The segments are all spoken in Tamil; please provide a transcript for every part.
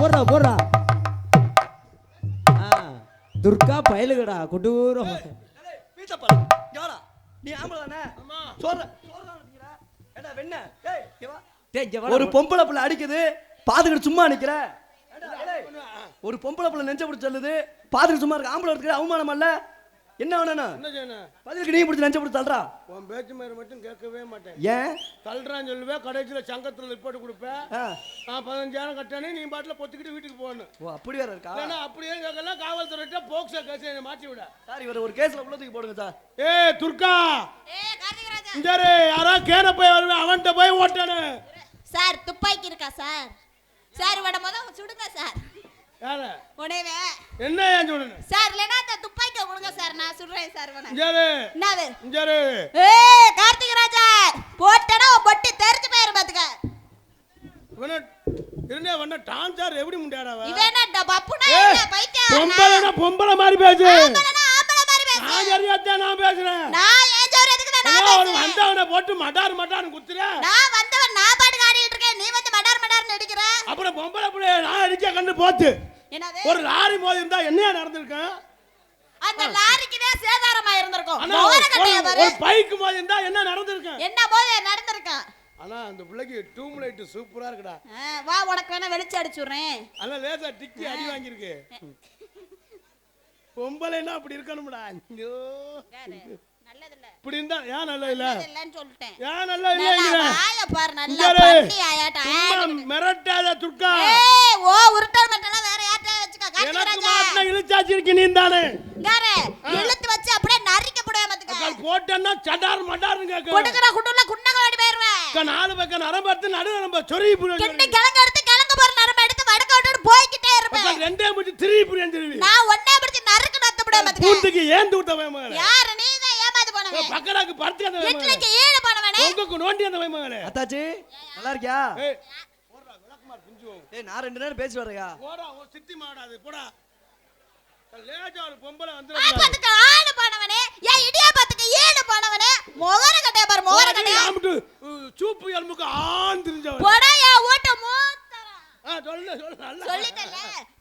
போடுறா துர்கா பயலுகடா கொடூரம். நீ ஆம்பளை தானே? ஒரு பொம்பளை பிள்ளை அடிக்குது பாத்துக்கிட்டு சும்மா நிக்கிற. ஒரு பொம்பளை பிள்ளை நெஞ்ச பிடிச்சி சொல்லுது பாத்துக்கிட்டு சும்மா இருக்கு. ஆம்பளை இருக்கிற அவமானம் அல்ல? என்ன வேணும்? பதிலுக்கு நீ பிடிச்சி நெஞ்ச பிடிச்சி தள்ளுறா. உன் பேச்சு மாதிரி மட்டும் கேட்கவே மாட்டேன். ஏன் தள்ளுறான்னு சொல்லுவேன். கடைசியில் சங்கத்தில் ரிப்போர்ட் கொடுப்பேன். நான் 15,000 கட்டானே நீ பாட்டில் பொத்துக்கிட்டு வீட்டுக்கு போகணும். ஓ அப்படி வேற இருக்கா? ஏன்னா அப்படியே கேட்கலாம். காவல்துறையிட்ட போக்சோ கேஸ் என்னை மாற்றி விட. சார் இவர் ஒரு கேஸ்ல உள்ளதுக்கு போடுங்க சார். துர்கா இங்க யாரா கேன போய் வருவேன் அவன்கிட்ட போய் ஓட்டானு. சார் துப்பாக்கி இருக்கா சார்? சார் இவட முதல்ல சுடுங்க சார். யார உடனே என்ன ஏன் சொல்லணும் சார்? இல்லனா அந்த துப்பாக்கியை கொடுங்க சார், நான் சுடுறேன் சார். இவனை இங்கரு என்னது இங்கரு? கார்த்திக் ராஜா போட்டடா பொட்டி தெரிஞ்சு போயிரு பாத்துக்க. இவன இருந்தே வண்ண டான்சர் எப்படி முண்டாடவ? இவன பப்புனா என்ன பைத்தியம்? பொம்பளை மாதிரி பேசு. ஆம்பளனா ஆம்பளை மாதிரி பேசு. நான் சரியாத்தா நான் பேசுறேன். நான் ஏன் ஜோரத்துக்கு நான் பேசுறேன். வந்தவன போட்டு மடார் குத்துற. நான் வந்தவன் நான் பாட்டு ஆடிட்டு இருக்கேன். நீ வந்து மடார் நடிக்கிற. அப்புறம் பொம்பளை புள்ள நான் அடிக்க கண்ணு போச்சு. என்னது? ஒரு லாரி மோதி இருந்தா என்ன நடந்துருக்கும்? அந்த லாரிக்கு தான் சேதாரமா இருந்திருக்கும். ஒரு பைக் மோதி இருந்தா என்ன நடந்துருக்கும்? என்ன மோதி நடந்துருக்கும்? ஆனா அந்த பிள்ளைக்கு டியூப் லைட் சூப்பரா இருக்குடா. வா உனக்கு வேணா வெளிச்சம் அடிச்சுறேன். அண்ணா லேசா டிக்கி அடி வாங்கி இருக்கு. பொம்பளைனா அப்படி இருக்கணும்டா. ஐயோ நல்லது இல்ல. இப்படி இருந்தா ஏன் நல்லது இல்ல? இல்லன்னு சொல்லிட்டேன். ஏன் நல்லது இல்லங்கற? வாய பாரு நல்லா பண்ணி ஆயாட்ட. மிரட்டாத துர்கா. ஓ உருட்டல் மட்டலாம் வேற யார்ட்ட வச்சுக்க. எனக்கு மாட்ன இழுச்சாச்சி இருக்கு நீ தானே. காரே இழுத்து வச்சு அப்படியே நரிக்க போடுவே மத்துக்க. அக்கா போட்டேன்னா சடார் மடார்னு கேக்க. கொடுக்கற குட்டுல குண்டங்க ஓடி போயிடுவேன். அக்கா நாலு பக்கம் நரம்பு எடுத்து நடு நரம்பு சொறி புரிய. கிண்டி கிழங்க எடுத்து கிழங்க போற நரம்பு எடுத்து வடக்க விட்டுட்டு போய்க்கிட்டே இருப்பேன். அக்கா ரெண்டே முடி திரி புரியஞ்சிருவி. நான் ஒண்ணே பிடிச்சு நறுக்கு நத்த போடுவே மத்துக்க. பூந்துக்கு ஏந்து விட்டவே மகளே. யார் நீ தான் ஏமாந்து போனவே. பக்கடாக்கு படுத்து அந்த மகளே. இட்லிக்கு ஈடு போனவனே. உங்களுக்கு நோண்டி அந்த மகளே. அத்தாச்சி நல்லா இருக்கியா? போடா விளக்குமார் பிஞ்சு. நான் 2 நேரம் பேசி வரேங்க. போடா ஓ சித்தி மாடாது போடா. லேஜா ஒரு பொம்பளை ஆ வந்துறாங்க. பத்துக்கு ஆளு போனவனே. ஏன் இடியா பத்துக்கு ஈடு போனவனே. மொகர கட்டே பாரு மொகர கட்டே. ஆமட்டு சூப்பு எலும்புக்கு ஆன் தெரிஞ்சவன். போடா ஓட்ட மூத்தற. சொல்லு நல்லா. சொல்லிட்டல.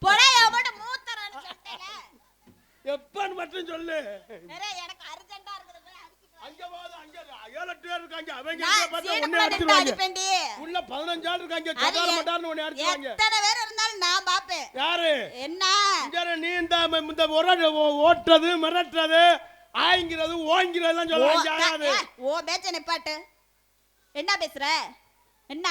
போடா ஓட்ட மூத்தறன்னு சொல்லிட்டல. எப்பன்னு மட்டும் சொல்லு. அரே எனக்கு அர்ஜென்ட்டா இருக்குது. அங்க வாது அங்க 7-8 பேர் இருக்காங்க. அவங்க நான் பார்த்தா சீடு ஒண்ணே அடிச்சுவாங்க. அடிப்பேன்டி. உள்ள 15 ஆள் இருக்காங்க. சடார் மடார்னு ஒண்ணே அடிச்சுவாங்க. எத்தனை பேர் இருந்தாலும் நான் பாப்பேன். யாரு? என்ன? இங்க நீ இந்த ஓட்டுறது மிரட்டுறது ஆய்ங்கிறது ஓங்கிறதெல்லாம் சொல்ல ஆகாது. ஓ பேச்ச நிப்பாட்டு. என்ன பேசுற? என்ன?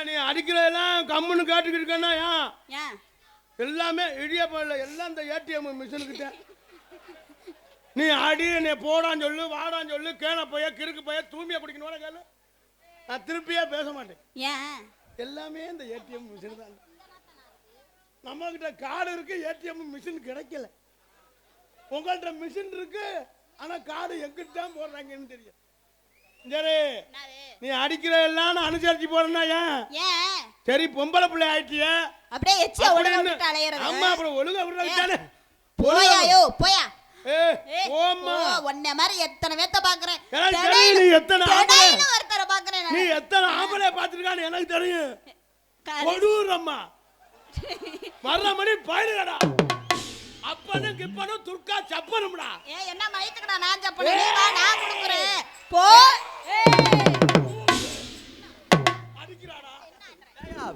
நீ அடிக்கிறதெல்லாம் கம்முன்னு காட்டுக்கிட்டு இருக்கா? ஏன் எல்லாமே இடியப்பல எல்லாம் இந்த ஏடிஎம் மிஷினுக்கிட்ட. நீ அடி நீ போடான்னு சொல்லு வாடான்னு சொல்லு கேன போய கிறுக்கு போய தூமியா குடிக்கணும் கேளு. நான் திருப்பியே பேச மாட்டேன். ஏன் எல்லாமே இந்த ஏடிஎம் மிஷின் தான். நம்ம கிட்ட கார்டு இருக்கு ஏடிஎம் மிஷின் கிடைக்கல. உங்கள்கிட்ட மிஷின் இருக்கு ஆனா கார்டு எங்கிட்ட தான் போடுறாங்கன்னு தெரியும். சரி நீ அடிக்கிற எல்லாம் அனுசரிச்சு போறேன்னா ஏன்? சரி பொம்பளை பிள்ளை ஆயிட்டிய அப்படியே எச்சியா ஒழுங்கா விட்டு அலையறது. அம்மா அப்புறம் ஒழுங்கா விட்டுட்டானே. போயாயோ போயா. ஓம்மா உன்ன மாதிரி எத்தனை வேத்த பாக்குறேன். நீ எத்தனை ஆம்பளை ஒருத்தர பாக்குறேன். நீ எத்தனை ஆம்பளை பாத்துருக்கான்னு எனக்கு தெரியும். கொடூரம்மா வர்ற மணி பயிலுடா. அப்பனும் கிப்பனும் துர்கா சப்பனும்டா. என்ன மயித்துக்கடா நான் சப்பனு. நீ வா நான் குடுக்குறேன். போ. அடிக்குறாடா.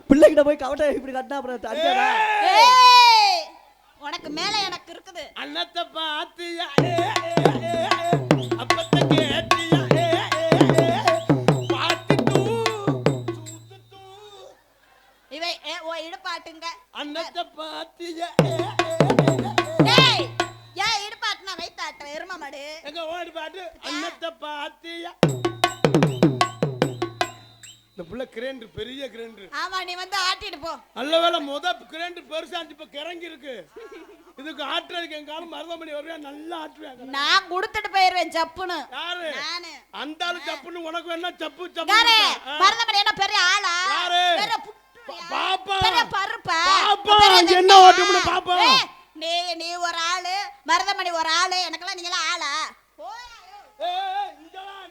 பிள்ளைகிட்ட போய் கவட்டை இப்படி கட்டனா அப்புறம் அடிக்காதா? உனக்கு மேல எனக்கு இருக்குது. அண்ணத்தை பாத்தியா அப்பத்த கேட்டியா பாட்டு தூ சூத்து தூ. இவை ஓ இடுபாட்டுங்க. அண்ணத்தை பாத்தியா டேய் ஏன் இடுபாட்டுனா வைத்தாட்ட எரும மாடு. எங்க ஓடி பாட்டு அண்ணத்தை பாத்தியா. இந்த புள்ள கிரைண்டர் பெரிய கிரைண்டர். ஆமா நீ வந்து ஆட்டிட்டு போ. நல்ல வேளை கிரைண்டர் பெருசா இப்ப கிறங்கி இருக்கு. இதுக்கு ஆட்டுறதுக்கு எங்காலும் மருதமணி வருவேன், நல்லா ஆட்டுவேன். நான் கொடுத்துட்டு போயிருவேன் சப்புன்னு. யாரு நானு. அந்த ஆளு சப்புன்னு உனக்கு வேணா சப்பு சப்பு. யாரு மருதமணி என்ன பெரிய ஆளா? யாரு? பெரிய பாப்பா பெரிய பருப்பா? பாப்பா என்ன ஓட்டும்னு பாப்பா. நீ ஒரு ஆளு, மருதமணி ஒரு ஆளு, எனக்கெல்லாம் நீங்க எல்லாம் ஆளா?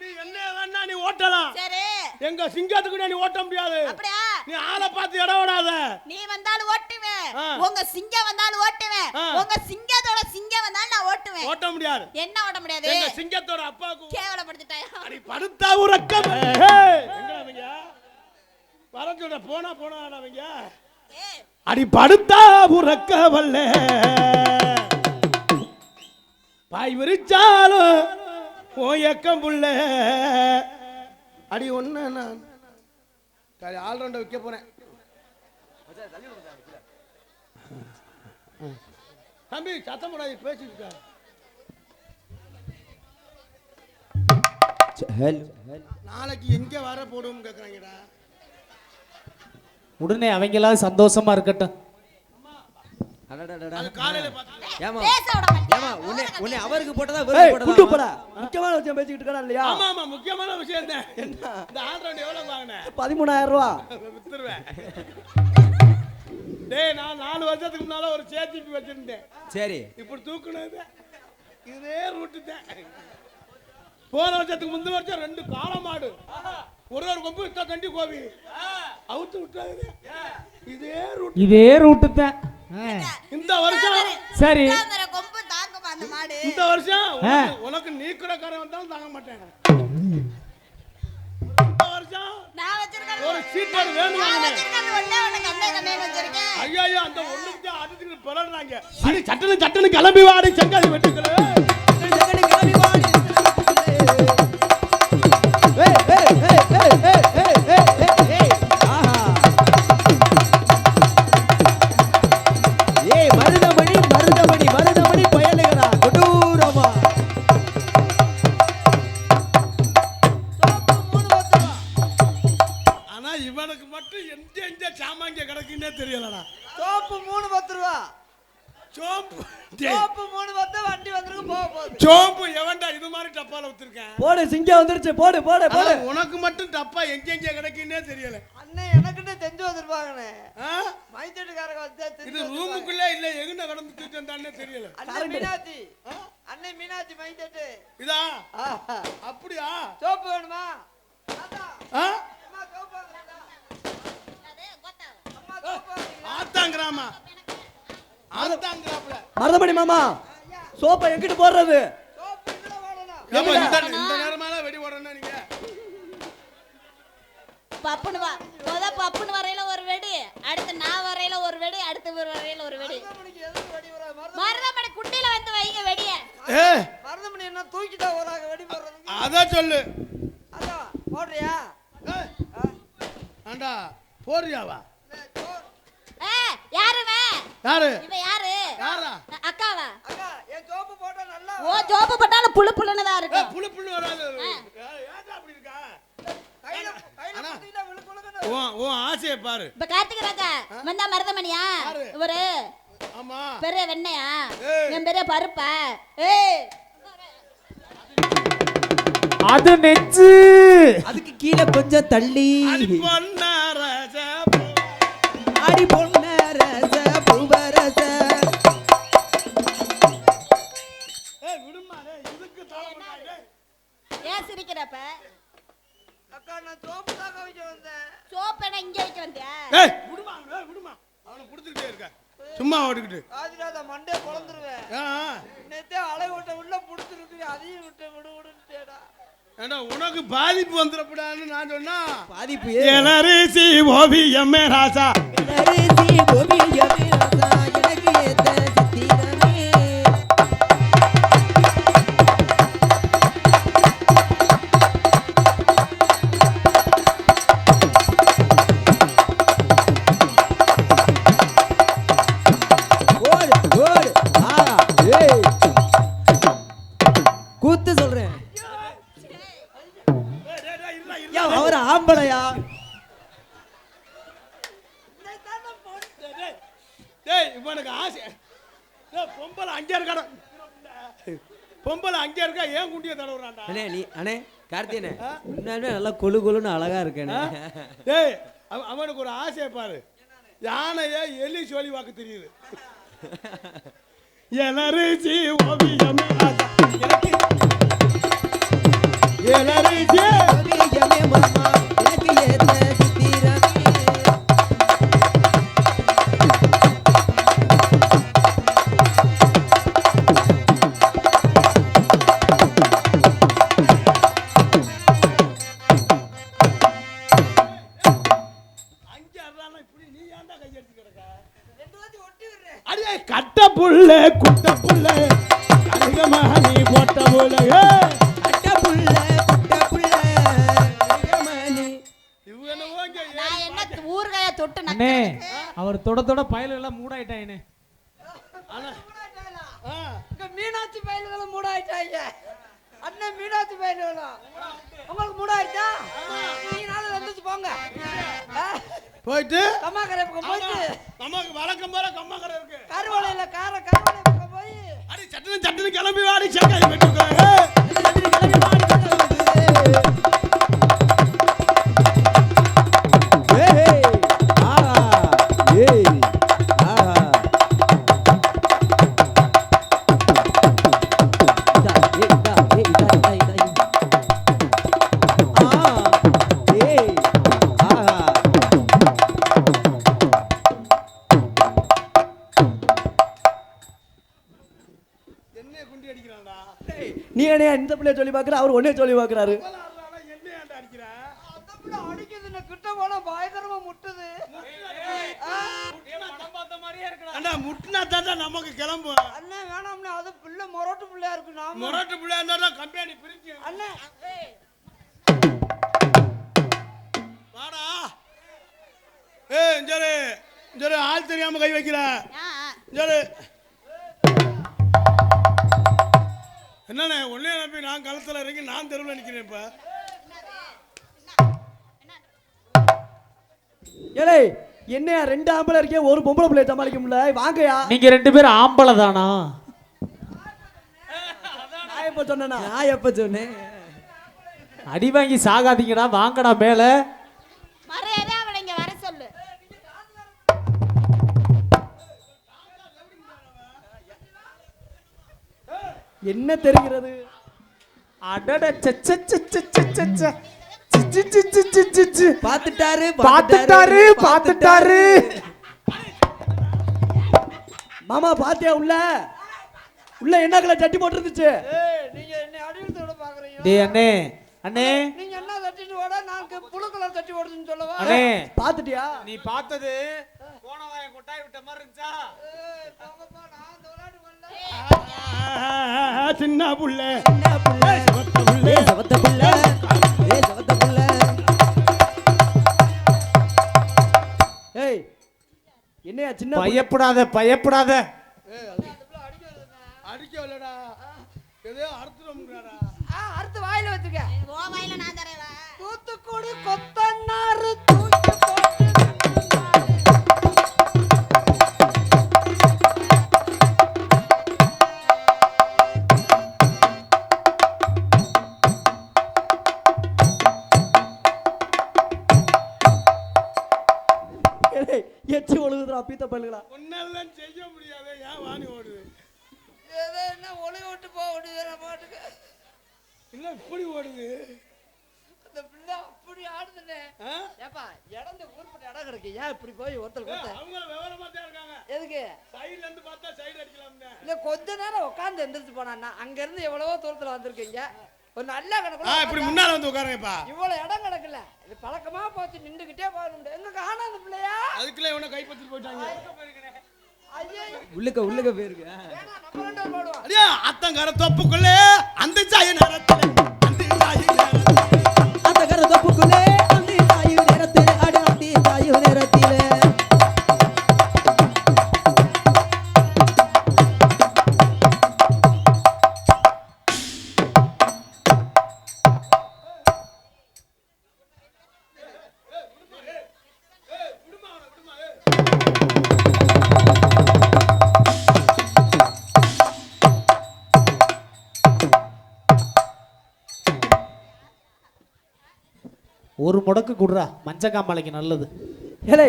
நீ என்ன வேணா நீ ஓட்டலாம். சரி. எங்க சிங்கத்துக்கு நீ ஓட்ட முடியாது. அப்படியா? நீ ஆளை பார்த்து இடம் விடாத. நீ வந்தாலும் ஓட்டுவேன், உங்க சிங்கம் வந்தாலும் ஓட்டுவேன், உங்க சிங்கத்தோட சிங்கம் வந்தாலும் நான் ஓட்டுவேன். ஓட்ட முடியாது. என்ன ஓட்ட முடியாது? எங்க சிங்கத்தோட அப்பாக்கு கேவலப்படுத்திட்டாயா? அடி படுத்தா உறக்கம். எங்கடா வர சொல்ற போனா அவங்க. அடி படுத்தா உறக்கவல்ல, பாய் விரிச்சாலும் ஓயக்கம் புள்ள. அடி ஒண்ணு நான் ஆல்ரவுண்டர் வைக்க போறேன். தம்பி சத்தம் போடாது, பேசிட்டு நாளைக்கு எங்க வர போடுவோம் கேக்குறாங்கடா. உடனே அவங்களாம் சந்தோஷமா இருக்கட்டும். காலையில பேச விட மாட்டியா? உன்னை அவருக்கு போட்டதா குட்டு போடா. முக்கியமான விஷயம் பேசிக்கிட்டு இருக்கா இல்லையா? ஆமா ஆமா முக்கியமான விஷயம் தான். இந்த ஆல்ரவுண்ட் எவ்வளவு வாங்குனே? 13000 ரூபாய் வித்துருவேன். டேய் நான் 4 வருஷத்துக்கு முன்னால ஒரு சேத்திப்பி வச்சிருந்தேன். சரி. இப்படி தூக்குனது இதே ரூட்டு தான். போன வருஷத்துக்கு முந்தின வருஷம் 2 காளை மாடு, ஒரு கொம்பு இத்த கண்டி கோவி அவுத்து விட்டாது. இதே ரூட்டு தான். இந்த வருஷம் சரி, கொம்பு தாங்குமா அந்த மாடு? இந்த வருஷம் உனக்கு நீக்குற கரை வந்தாலும் தாங்க மாட்டேன். இந்த வருஷம் நான் வச்சிருக்கேன் ஒரு சீட்டர் வேணும். நான் வச்சிருக்கேன் ஒண்ணே ஒண்ணு கண்ணே கண்ணே வச்சிருக்கேன். ஐயோ அந்த ஒண்ணுக்கு அதுக்கு பலறாங்க. அடி சட்டன கிளம்பி வாடி செங்காதி வெட்டுக்கல. செங்கடி கிளம்பி வாடி. ஏய் ஏய் ஏய் ஏய் ஏய் ஏய் ஏய் ஆஹா. ஏய் மருதமணி மருதமணி மருதமணி பயலுகடா கொடூரமா. ஆனா இவனுக்கு மட்டும் எந்த சாமாங்க கிடக்குன்னே தெரியலடா. சோப்பு 310 ரூபா. சோப்பு 310 வண்டி வந்திருக்கு போக போகுது. சோப்பு எவன்டா இது மாதிரி டப்பால வச்சிருக்கேன்? போடு சிங்கம் வந்துருச்சு போடு போடு போடு. உனக்கு மட்டும் டப்பா எங்க கிடக்குன்னே தெரியல. அண்ணே எனக்கிட்ட செஞ்சு வந்திருப்பாங்கண்ணே. மைத்தட்டுக்காரங்க வந்து இது ரூமுக்குள்ள இல்ல எங்கன கடந்து தூக்கிட்டு வந்தானே தெரியல. அண்ணே மீனாட்சி அண்ணே மீனாட்சி மைத்தட்டு இதா அப்படியா? சோப்பு வேணுமா? அம்மா சோப்பு வாங்குறீங்களா? அம்மா சோப்பு வாங்குறீங்களா? ஆத்தாங்கறாமா ஆத்தாங்கறாப்ல. மருதமணி மாமா சோப்பை எங்கிட்டு போடுறது? சோப்பு இதுல போடணும். இந்த நேரமால வெடி ஓடணும் நீங்க. பப்புனு வா. பப்புனு வரையில ஒரு வெடி, அடுத்து நான் வரையில ஒரு வெடி, அடுத்து வரையில ஒரு வெடி. மருதமணி குண்டில வந்து வைங்க வெடிய. மருதமணி என்ன தூக்கிட்டா போறாங்க வெடி போடுறதுக்கு? அத சொல்லு. அத போடுறியா? ஆண்டா போறியாவா? யாருவே? யாரு? இவ யாரு? யாரா? அக்காவா? அக்கா என் சோப்பு போட்டா நல்லா. ஓ ஜோப்பு போட்டாலும் புளு புளுன்னு தான் இருக்கு. புளு புளு வராது. ஏன்டா அப்படி இருக்கா? கையில குத்திட்டா விழுகுலுன்னு. ஓ ஆசையை பாரு. இப்ப கார்த்திகை ராஜா வந்தா மருதமணியா? இவரு ஆமா பெரிய வெண்ணையா? என் பெரிய பருப்பா? ஏய் அது நெஞ்சு. அதுக்கு கீழே கொஞ்சம் தள்ளி அடி பொன்னரச அடி பொன்னரச பூவரச. ஏய் விடுமா டேய் இதுக்கு தாளமாடா. ஏன் சிரிக்கிறப்ப? அக்கா நான் சோப்பு தான் கவிக்க வந்தேன். சோப்பு என்ன இங்க வைக்க வந்தியா? ஏய் விடுமா விடுமா. அவனை புடிச்சிட்டே இருக்க. சும்மா ஓடிக்கிட்டு. ஆதிராத மண்டே பொளந்துருவேன். நேத்தே அலை ஓட்ட உள்ள புடிச்சிருக்கு அதையும் விட்டு விடுடா. ஏண்டா உனக்கு பாதிப்பு வந்துறப்படான்னு நான் சொன்னா பாதிப்பு எலரிசி ஓவியமே ராசா எலரிசி ஓவியமே ராசா எனக்கு ஏத்த சித்திரமே. ஓடு ஓடு ஆ ஏய் கூத்து சொல்றேன். அவர் ஆம்பளையா? டேய் இவனுக்கு ஆசை பொம்பளை அங்கே இருக்காடா, பொம்பளை அங்கே இருக்கா, ஏன் குண்டியை தடவுறான்டா? அண்ணே நீ அண்ணே கார்த்தியனே உண்மையாலுமே நல்லா கொழு கொழுன்னு அழகா இருக்கேனே. டேய் அவனுக்கு ஒரு ஆசையை பாரு, யானையே எலி சொல்லி வாக்கு தெரியுது. எலரிசி ஓவியமே எனக்கு எலரிசி ஓவியமே மாமா எனக்கு ஏத்த சித்திரமே. அங்கே அறானா இப்படி நீ ஏன்டா கையெடுத்து கிடக்க? அடியே கட்ட புள்ள குட்ட புள்ள அதிகமா நீ போட்ட புள்ள அட்ட புள்ள குட்ட புள்ள மணி. இவங்க என்னவோ இங்க நான் என்ன ஊர்காய தொட்டு அண்ணே நக்கறதுக்கு? அவர் தொட தொட பயல எல்லாம் மூடாயிட்டாயினே. மீனாட்சி பயில்களும் மூடாயிட்டாங்க. அண்ணன் மீனாட்சி பயில்களும் உங்களுக்கு மூடாயிட்டா நீங்க நாளை வந்துச்சு போங்க. போயிட்டு கம்மாக்கரை பக்கம் போயிட்டு நமக்கு வழக்கம் போல கம்மக்கரை இருக்கு. கருவளையில கருவளை பக்கம் போய் அடி சட்டுன்னு சட்டுன்னு கிளம்பி வாடி சேக்காய் வெட்டுக்கோ. என்ன குண்டி அடிக்கிறான்டா? நீ என்னையா இந்த பிள்ளைய சொல்லி பாக்குற, அவர் ஒன்னே சொல்லி பாக்குறாரு. என்ன ஏன்டா அடிக்கிறா? அடிக்குது கிட்ட போனா பயங்கரமா முட்டுது. அண்ணா முட்டினா தாண்டா நமக்கு கிளம்பு. அண்ணன் வேணாம்னா அது பிள்ளை மொரட்டு பிள்ளையா இருக்கு. நாம முரட்டு பிள்ளை இருந்தா கம்பெனி பிரிச்சு அண்ணன் வாடா. ஏய் இஞ்சரு இஞ்சரு ஆள் தெரியாம கை வைக்கிற. இஞ்சரு என்னண்ணே ஒன்னே நம்பி நான் களத்துல இறங்கி நான் தெருவில் நிக்கிறேன். இப்ப ஏலே என்னையா ரெண்டு ஆம்பளை இருக்கே, ஒரு பொம்பளை பிள்ளைய சமாளிக்க முடியல. வாங்கயா. நீங்க 2 பேரும் ஆம்பளை தானா? நான் எப்ப சொன்னேனா? நான் எப்ப சொன்னேன்? அடி வாங்கி சாகாதீங்கடா, வாங்கடா மேல. மரியாதை அவளை இங்க வர சொல்லு. என்ன தெரிகிறது? அடட சச்சச்சச்சச்சச்ச. சிச்சிச்சிச்சிச்சிச்சி. பாத்துட்டாரு பாத்துட்டாரு பாத்துட்டாரு. மாமா பாத்தியா உள்ள உள்ள என்ன கலர் சட்டி போட்டு இருந்துச்சு? நீங்க என்ன அடிவிட்டு விட பாக்குறீங்க? டேய் அண்ணே அண்ணே நீங்க என்ன தட்டிட்டு ஓட, நான் புழு கலர் தட்டி ஓடுதுன்னு சொல்லவா? அண்ணே பாத்துட்டியா? நீ பார்த்தது போன வாய கொட்டாய் விட்ட மாதிரி இருந்துச்சா? போங்கப்பா, நான் இந்த விளையாட்டு பண்ணல. சின்ன புள்ள சின்ன புள்ள சிவத்த புள்ள சவத்த புள்ள சவத்த புள்ள. ஏய் என்னையா சின்ன பயப்படாத பயப்படாத. அடிக்க இல்லடா, ஏதோ அறுத்துறோம்ங்கடா. அடுத்து வாயில வச்சுக்க. உன் வாயில நான் தரேன். தூத்துக்குடி கொத்தனாரு தூக்கி போட்டு எச்சி ஒழுகுதுடா பீத்த பல்லுகளா. ஒன்னாலாம் செய்ய முடியாது, ஏன் வாணி ஓடுது? ஏதோ என்ன ஒளி விட்டு போக முடியுது பாட்டுக்கு. என்ன இப்படி ஓடுது? அந்த பிள்ளை அப்படி ஆடுதுன்னு. ஆ? ஏப்பா இடம் ஊர்பட்ட இடம் கிடக்கு, ஏன் இப்படி போய் ஒருத்தர் கொடுத்த? அவங்க விவரமா தான் இருக்காங்க. எதுக்கு? சைடுல இருந்து பார்த்தா சைடு அடிக்கலாம்னு. இல்ல கொஞ்ச நேரம் உட்காந்து எந்திரிச்சு போனான்னா, அங்க இருந்து எவ்வளவோ தூரத்துல வந்திருக்கீங்க. ஒரு நல்ல இப்படி கணக்கு முன்னால வந்து உட்காருங்கப்பா. இவ்வளவு இடம் கிடக்குல, இது பழக்கமா போச்சு, நின்றுகிட்டே போகணும். எங்க காணாத பிள்ளையா? அதுக்குள்ள இவனை கைப்பற்றி போயிட்டாங்க. ஐயே, உள்ளுக்க போயிருக்கு. வேணாம், நம்ம 2 பேரும் போடுவோம். அடியா அத்தங்கர தொப்புக்குள்ளே அந்த சாய நேரத்துல அந்த சாய நேரத்துல அந்த கர தப்புக்குள்ளே அந்த தாயு நேரத்தில் அட அந்த தாயு நேரத்தில். உடக்கு குடுறா மஞ்சக்காமலைக்கு நல்லது. ஏலே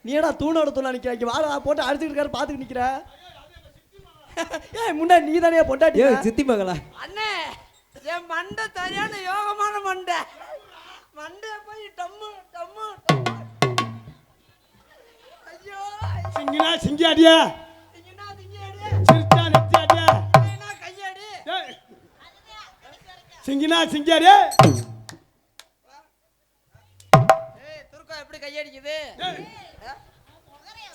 நீ ஏடா தூணோட தூணா நிக்கிற இங்க வாடா போட்டு அடிச்சுட்டு இருக்காரு பாத்துட்டு நிக்கிற. ஏய் முன்னாடி நீ தானே பொண்டாட்டி. சித்தி மகளா அண்ணே என் மண்டை சரியான யோகமான மண்டை. மண்டை போய் டம்மு டம்மு டம்மு. ஐயோ சிங்கினா சிங்கியாடியா திங்கினா திங்கியாடி சிரிச்சா நெத்தியாடியா திங்கினா கையாடி. சிங்கினா சிங்கியாடியா ஏய் துர்கா எப்படி கையடிக்குது?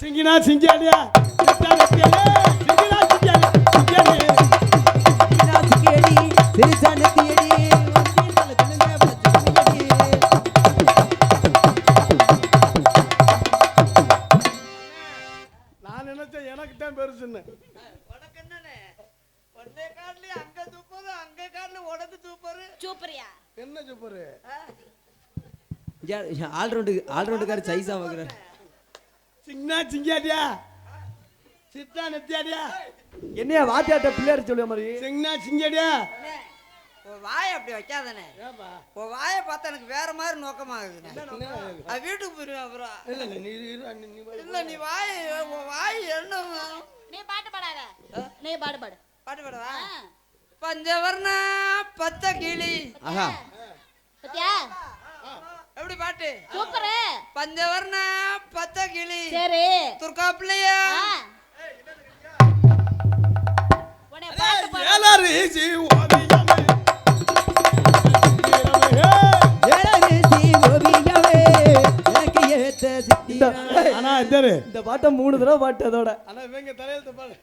சிங்கினா சிங்கியாடியா சிரிச்சா நெத்தியாடியா சிங்கினா சிங்கியாடியா சிங்கியாடி கேடி சிரிச்சா நெத்தியடி வந்தி தல பிள்ளைங்க பச்சடி. நான் நினைச்சேன் எனக்கு தான் பெருசுன்னு. உனக்கு என்னண்ணே ஒன்னே கார்லயே அங்க தூப்பாரு அங்க கார்ல உனக்கு தூப்பாரு. சூப்பரியா என்ன சூப்பரு ஆல்ரவுண்டுக்கார சைஸா வாங்குறாரு. சிங்கினா சிங்கியாடியா சிரிச்சா நெத்தியாடியா என்னையா வாத்தியாட்ட பிள்ளையார் சொல்லுவ மாதிரி. சிங்கினா சிங்கியாடியா அண்ணே, உன் வாயை அப்படி வைக்காதண்ணே. ஏப்பா உன் வாயை பார்த்தா எனக்கு வேற மாதிரி நோக்கமாகுதுண்ணே. அது வீட்டுக்கு போயிருவேன் அப்புறம். இல்ல இல்ல நீ இரு, நீ வா. இல்ல நீ வாய் உன் வாய் என்ன நீ பாட்டு பாடாத. நீ பாடு பாடு. பாட்டு பாடவா? ஆ. பஞ்சவர்ண பச்சை கிளி. ஆஹா பத்தியா எப்படி பாட்டு? சூப்பரு. பஞ்சவர்ண பச்சை கிளி. சரி துர்கா பிள்ளையா ஆ. உன்னை பாட்டு பாடு. ஏலாரி சி ஓவியமே ஏழரசி ஓவியமே எனக்கு ஏத்த சித்தி. ஆனா இதாரு இந்த பாட்டை 3 தடவை பாட்டு அதோட. ஆனா இவங்க தலையெழுத்து பாரு.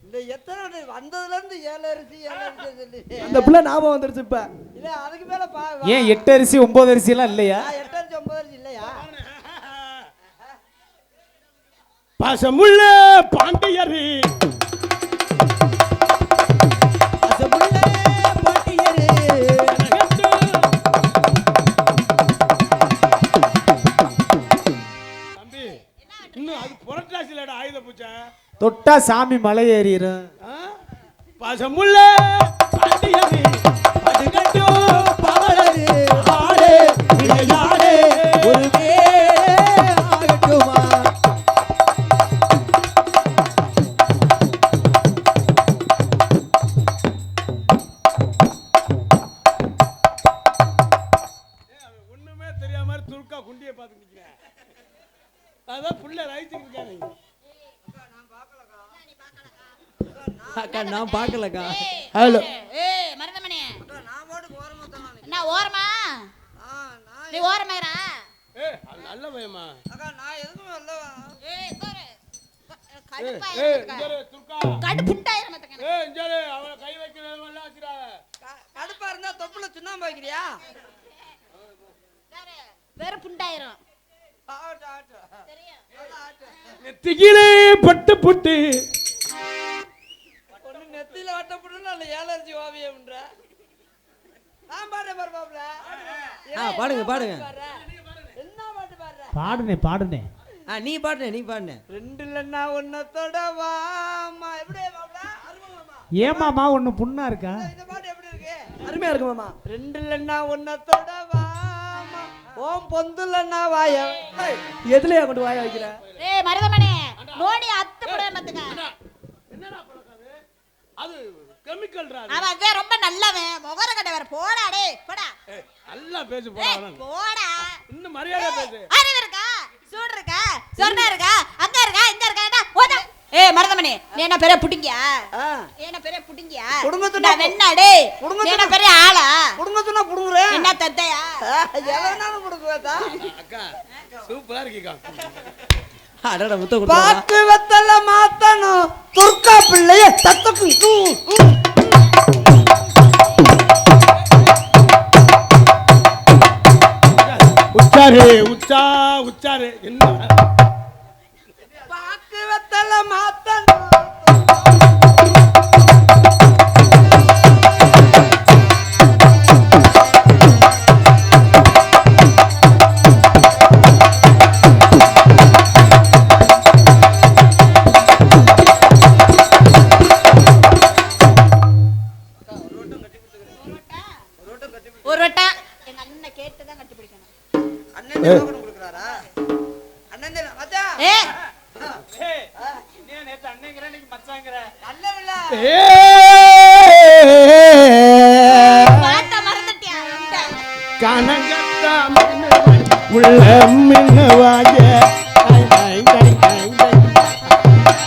இந்த எத்தனை வந்ததுல இருந்து ஏழரிசி சொல்லி அந்த பிள்ளை ஞாபகம் வந்துருச்சு இப்ப. இல்ல அதுக்கு மேல ஏன் 8 அரிசி 9 அரிசி எல்லாம் இல்லையா? 8 அரிசி 9 அரிசி இல்லையா? பாசமுள்ள பாண்டியரு அசபுள்ள பாட்டியரே தம்பி இன்னும் அது புரட்டாசிலடா ஆயுத பூச்சை. தொட்டா சாமி மலை ஏறிடும். பாசமுள்ள பாண்டியரு அதுகட்டோ பவளரு ஆடே விளையாடே ஒரு வேளை ஆகட்டுமா. ஒண்ணுமே தெரியாம மாதிரி துர்கா குண்டியை பார்த்து நிக்கிறேன். அதான் புள்ள ரைச்சுட்டு இருக்காங்க. அக்கா நான் பார்க்கலக்கா. ஏய், ஹலோ. ஏய் மருதமணி நான் போட்டு ஓரமா தானே. என்ன ஓரமா? நான் நீ ஓரமாயிரா? அது நல்ல பயமா. அக்கா நான் எதுக்கும் வரலவா. ஏய் பாரு. இங்க கடுப்பாயிரம். இரு, துர்கா. கடுப்புண்டாயிரம் மத்தக்க. இங்க இரு, அவளை கை வைக்கிறதெல்லாம் வச்சிடாத. கடுப்பா இருந்தா தொப்புல சுண்ணாம்பு வைக்கிறியா? வேற புண்டாயிரம். ஆகட்டும் ஆகட்டும். தெரியும். நெத்தியிலே பட்டு புட்டு ஒண்ணு நெத்தியில வட்டப்படணும் அல்ல ஏழரிசி ஓவியம்ன்ற. நான் பாடுறேன் பாரு பாப்புல. பாடுங்க பாடுங்க. என்ன பாட்டு பாடுற? பாடுனே பாடுனே. நீ பாடுன. ரெண்டுலன்னா ஒன்னத்தோட வாமா. எப்படி பாப்புல? அருமாமா. ஏன் மாமா ஒண்ணு புண்ணா இருக்கா? இந்த பாட்டு எப்படி இருக்கு? அருமையா இருக்கு மாமா. ரெண்டுலன்னா ஒன்னத்தோட வாமா. ஓம் பொந்துலன்னா வாய. எதுலயா கொண்டு வாய வைக்கிற? ஏய் மருதமணி நோடி அத்து போட மத்தக்க. என்னடா பழக்காது அது கெமிக்கல்டா. அவன் அதே ரொம்ப நல்லவன். முகர கட்ட வேற போடா டேய் போடா. நல்லா பேசு ஏய் போடா. போடா. இன்னும் மரியாதை பேசு. அறிவு இருக்கா? சூடு இருக்கா? சொர்ணா இருக்கா? அங்க இருக்கா? இங்க இருக்கா? ஓட. ஏய் மருதமணி நீ என்ன பெரிய புடிங்கியா? நீ என்ன பெரிய புடிங்கியா? குடும்பத்துனா வெண்ணா டேய். நீ குடும்பத்துனா என்ன பெரிய ஆளா? புடுங்கத்துனா புடுங்குறேன். என்ன தத்தையா? எவனாலும் புடுங்குவேதா? அக்கா சூப்பரா இருக்கீங்க. அடடா முத்த கொடுத்தா. பாக்கு வெத்தல மாத்தணும் துர்கா பிள்ளைய தத்தக்கு. உச்சாரு என்ன பாக்கு வெத்தல மாத்தணும். ஒரு வட்டம் எங்க அண்ணன் கேட்டு தான் கட்டி பிடிக்கணும். யோகனம் கொடுக்குறாரா? அண்ணன் தானே, மச்சான். ஏ நல்லவில்ல. பாட்ட மறந்துட்டியா என்கிட்ட? கனகத்தா உள்ள மின்னுவாங்க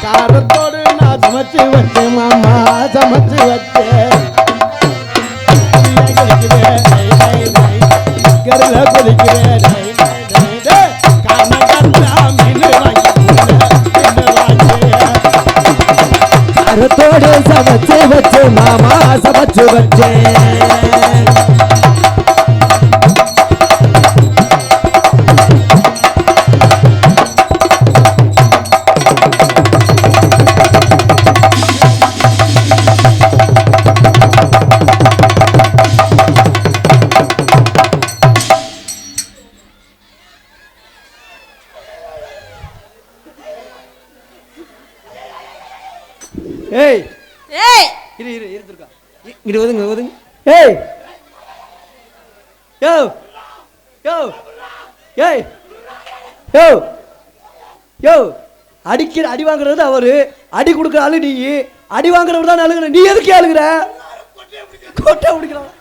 காரத்தோடு நான் சமைச்சு வச்சேன் மாமா, சமைச்சு வச்சேன் கருல குதிக்கிறேன் கனகத்தா மின்னுவாங்க கருத்தோடு சமைச்சு வச்சு மாமா சமைச்சு வச்சேன். ஏய் ஏய் இரு இரு இருந்திருக்கா இங்க ஒதுங்க ஒதுங்க. ஏய் யோ யோ ஏய் யோ யோ அடிக்கிற அடி வாங்குறது அவரு, அடி கொடுக்குற ஆளு நீ, அடி வாங்குறவர் தான் அழுகுற, நீ எதுக்கு அழுகுற? கோட்டை பிடிக்கலாம்.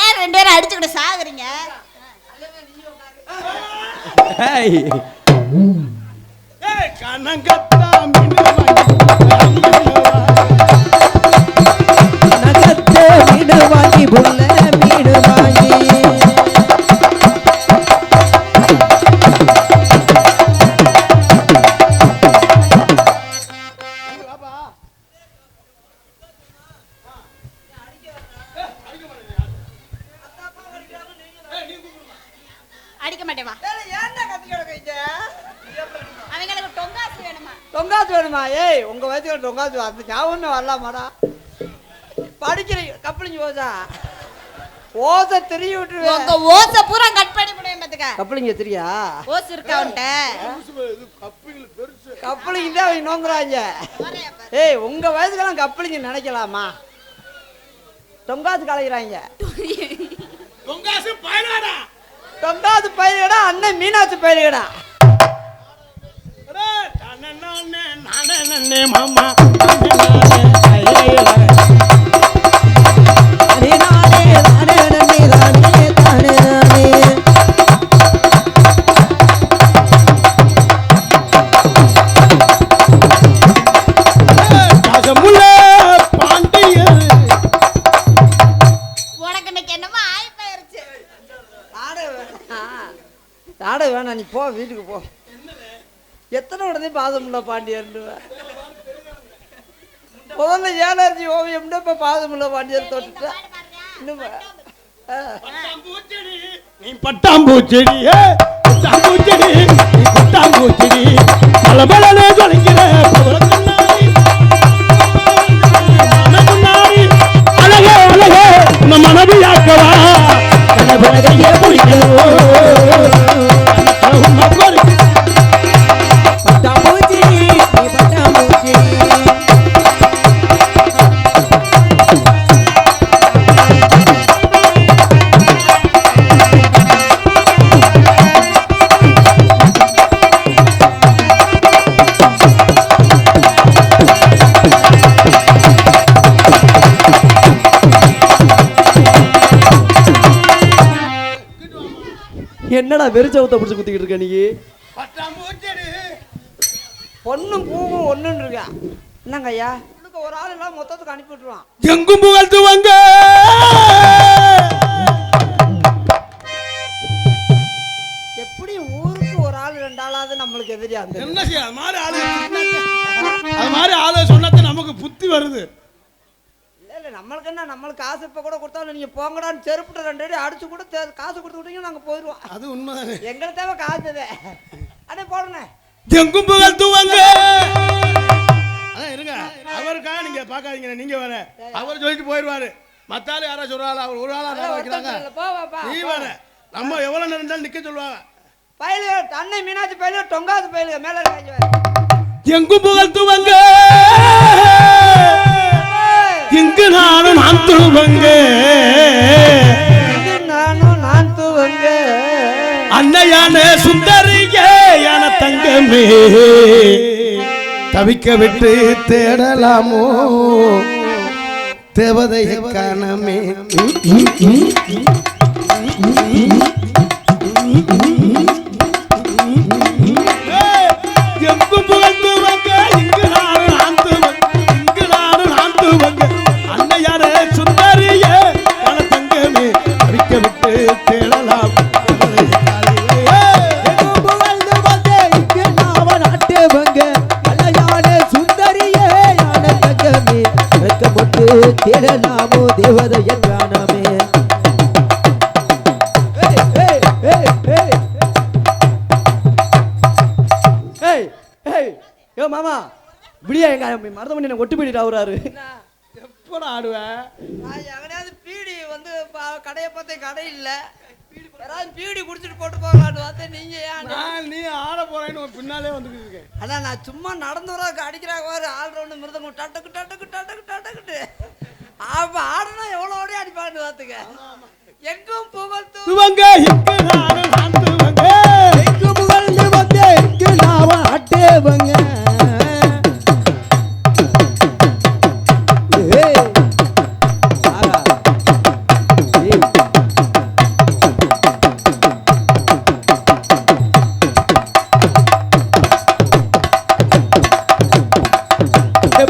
ஏன் 2 பேரும் அடிச்சுக்கிட்டு சாகுறீங்க? ஏய் கனகத்தா நகத்தே மீடு வாங்கி புள்ள மீடு வாங்கி அடிக்க மாட்டேவா? ஏன்டா கத்தி கிடக்குறீங்க? அவங்களுக்கு டொங்காசு வேணுமா? தொங்காத்து வேணுமா? ஏய், உங்க வயசுக்கு தொங்காத்து அந்த ஞாபகமே வரலாமாடா? படிக்கிறீங்க கப்பலிங்க ஓசா ஓசை தெரிய விட்டுருவேன். உங்க ஓசை பூரா கட் பண்ணி முடியும் பாத்துக்க. கப்பலிங்க தெரியா? ஓசு இருக்கா உன்ட்ட? கப்பலிங்க தான் அவங்க நோங்குறாங்க. ஏய், உங்க வயசுக்கெல்லாம் கப்பலிங்க நினைக்கலாமா? தொங்காத்து கலைக்கிறாங்க. தொங்காசு பயனாடா தொங்காத்து பயிரிடா, அண்ணன் மீனாட்சி பயிரிடா. மாமா தானே நானே தானே நன்னே தானே தானே நானே கசமுள்ள பாண்டியர் உனக்கு இன்னைக்கு என்னமோ ஆயி போயிருச்சு. நாட வேணாம், நீ போ, வீட்டுக்கு போ. எத்தனை உடனே பாதமுள்ள பாண்டியர் முதல்ல ஏழாயிரத்தி ஓவியம் இப்ப பாதமுள்ள பாண்டியர் தொட்டுட்டா. இன்னும் நீ பட்டாம்பூச்செடி பட்டாம்பூச்செடி நீ பட்டாம்பூச்செடி பலபலனே தொலைக்கிற அழகே அழகே நம்ம மனது யாக்கவா கனபலகையே பிடிக்கணும் பட்டாம்பூச்சி நீ பட்டாம்பூச்சி என்னடா வெறிச்சவத்தை பிடிச்சி குத்திக்கிட்டு இருக்க நீ? பொண்ணும் பூவும் ஒண்ணுன்னு இருக்கா. என்னங்க ஐயா, இன்னும் ஒரு ஆள் எல்லாம் மொத்தத்துக்கு அனுப்பி விட்டுருவான். எங்கும் புகழ்த்துவாங்க எப்படி ஊருக்கு ஒரு ஆள் 2 ஆளாவது நம்மளுக்கு எதிரியா இருந்தது? என்ன செய்ய அது மாதிரி ஆளு சொன்னது நமக்கு புத்தி வருது. இல்ல நம்மளுக்கு என்ன, நம்மளுக்கு காசு இப்ப கூட கொடுத்தாலும் நீங்க போங்கடான்னு செருப்புட்டு 2 அடி அடிச்சு கூட காசு கொடுத்து விட்டீங்க, நாங்க போயிடுவோம். அது உண்மைதானே. எங்களுக்கு தேவை காசுதே. அடே போடுனே, எங்கும் புகழ்த்துவாங்க. இருங்க, அவருக்காக நீங்க பாக்காதீங்க, நீங்க வேற அவர் சொல்லிட்டு போயிடுவாரு. மத்தால யாரா சொல்றாள், அவர் ஒரு ஆளா வேலை வைக்கிறாங்க. போவாப்பா நீ வேற நம்ம எவ்வளவு நேரம் இருந்தாலும் நிக்க சொல்லுவாங்க. பயிலுக தன்னை மீனாட்சி பயிலுக தொங்காது பயிலுக மேல இருக்காங்க. எங்கும் புகழ்த்துவாங்க இங்கு நானும் நான் துவங்க நானும் நான் துவங்க அன்னையான சுந்தரியே யான தங்கமே தவிக்க விட்டு தேடலாமோ தேவதையை காணமே. எங்கும் புகழ்ந்து வங்க இங்கு நானும் ஆந்து வங்க அன்னையான சுந்தரியே யான தங்கமே தவிக்க விட்டு தேடலாம். தேடலாமோ தேவதைய காணமே. யோ மாமா இப்படியா எங்க மருதமணி ஒட்டு போயிட்டு அவராரு. எப்படா ஆடுவேன் நான் எவனையாவது பீடி வந்து கடையை பார்த்தேன், கடை இல்லை, யாராவது பீடி குடிச்சிட்டு போட்டு போகலான்னு பார்த்தேன். நீங்க ஏன் நீ ஆட போறேன்னு பின்னாலே வந்துக்கிட்டு இருக்கேன். ஆனா நான் சும்மா நடந்து வர அடிக்கிறாங்க ஆள் ரவுண்டு மிருதங்க டட்டுக்கு டட்டுக்கு டட்டுக்கு டட்டுக்கிட்டு அப்ப ஆடுனா எவ்வளோ ஓடி அடிப்பான்னு பார்த்துக்க. எங்கும் புகழ்ந்து துவங்க இங்கு நானும் ஆந்து வங்க எங்கு புகழ்ந்து வந்தே இங்கு நாவ அட்டேவங்க.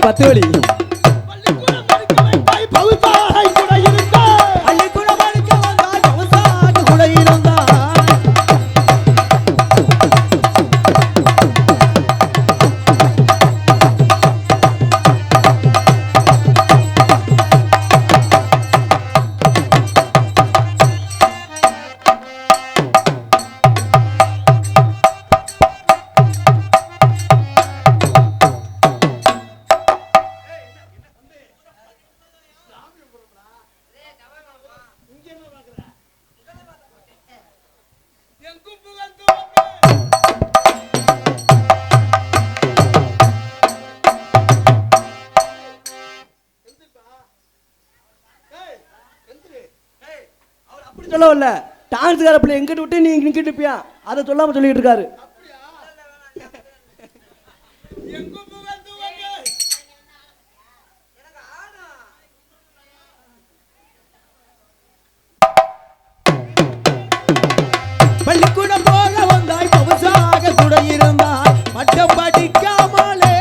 பத்து வழி சொல்லல. டான்ஸ்கார பிள்ளை எங்கிட்ட விட்டு நீ இங்கிட்டு இருப்பியா, அதை சொல்லாம சொல்லிட்டு இருக்காரு. பள்ளிக்கூடம் போல வந்தாய் பவசாக கூட இருந்தாய் மட்டம் படிக்காமலே.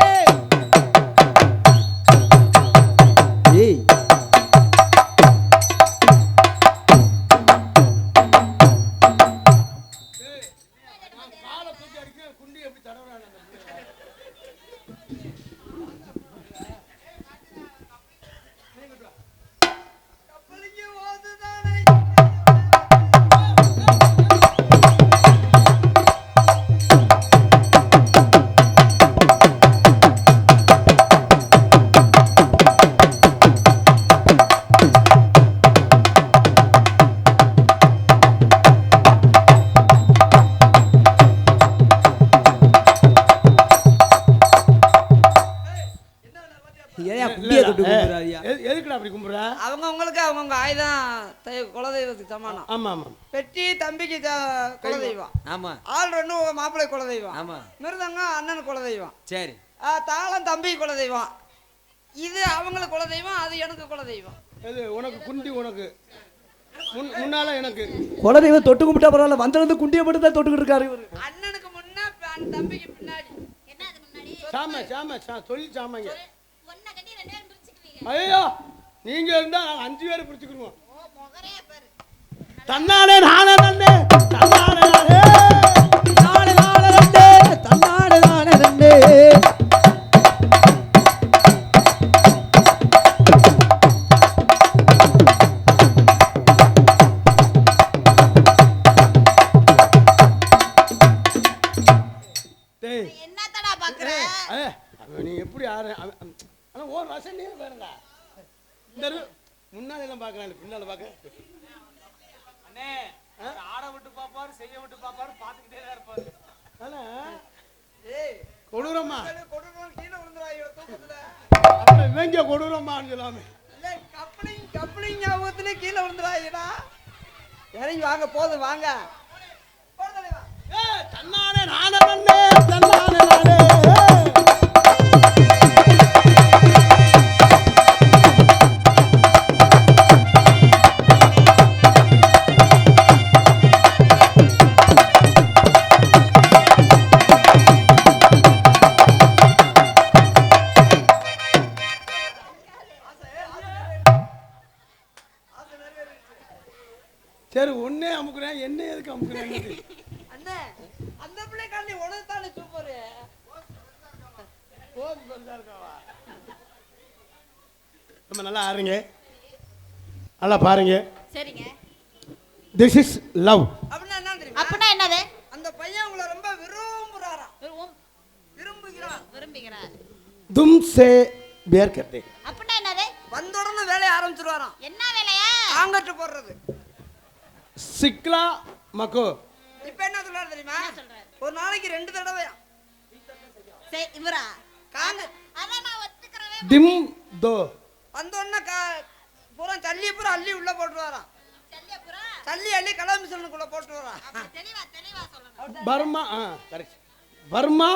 அவங்க உங்களுக்கு அவங்கவுங்க ஆயுதம் குலதெய்வத்துக்கு சமானம். ஆமா ஆமா. பெட்டி தம்பிக்கு குலதெய்வம். ஆமா. ஆள் ரெண்டு மாப்பிள்ளை குலதெய்வம். ஆமா. மிருதங்க அண்ணன் குலதெய்வம். சரி. தாளம் தம்பி குலதெய்வம். இது அவங்களுக்கு குலதெய்வம், அது எனக்கு குலதெய்வம். எது உனக்கு குண்டி, உனக்கு முன்னால எனக்கு குலதெய்வம் தொட்டு கும்பிட்டா பரவாயில்ல, வந்திருந்து குண்டியை மட்டும் தான் தொட்டுக்கிட்டு இருக்காரு இவரு. அண்ணனுக்கு முன்னா தம்பிக்கு பின்னாடி. என்னது முன்னாடி? சாம சாம தொழில் சாமாங்க. ஐயோ நீங்க இருந்தா நாங்க 5 பேர் பிடிச்சுக்கிடுவோம். தன்னாலே நானே நன்னே தன்னாலே நானே நானே நானே நன்னே தன்னாலே நானே நன்னே. என்னத்தடா பாக்குற? நீ எப்படி ஆறு ஆனா ஓ ரசனே வேறங்க. இந்த முன்னால எல்லாம் பார்க்கறானே, பின்னால பார்க்க அண்ணே ஆட விட்டு பாப்பாரு, செய்ய விட்டு பாப்பாரு, பாத்துக்கிட்டே தான் இருப்பாரு. ஆனா ஏய் கொடூரமா கீழே விழுந்துறாங்க தூக்கத்துல. அப்ப இவங்க கொடூரமான்னு சொல்லாமே. இல்ல கப்ளிங் ஞாபகத்திலே கீழே விழுந்துறாங்கடா. இறங்கி வாங்க, போதும் வாங்க. தன்னானே நானே நன்னே தன்னானே நானே. சரி ஒன்னே அமுக்குறேன், என்ன எதுக்கு அமுக்குறேன்? அண்ணே அந்த பிள்ளை காணி உனக்கு தானே சூப்பர். நம்ம நல்லா ஆடுறீங்க, நல்லா பாருங்க. சரிங்க. This is love. அப்படின்னா என்ன தெரியுமா? அப்படின்னா என்னது? அந்த பையன் உங்களை ரொம்ப விரும்புறாராம். விரும்புகிறான். விரும்புகிறார். தும்சே பேர் கட்டே. அப்படின்னா என்னது? வந்த உடனே வேலையை ஆரம்பிச்சிருவாராம். என்ன வேலையா? காங்கட்டு போடுறது. சிக்லா மக்கோ. இப்ப என்ன சொல்றாரு தெரியுமா? என்ன சொல்றாரு? ஒரு நாளைக்கு 2 தடவையா சரி இவரா? காங்க. அத நான் ஒத்துக்கறவே. டிம் தோ. வந்த உடனே பூரா சல்லி பூரா அள்ளி உள்ள போட்டுருவாராம். சல்லியபுரா? சல்லி அள்ளி கலர் மிஷினுக்குள்ள போட்டுருவாராம். தெளிவா சொல்லணும். Burma correct. பர்மா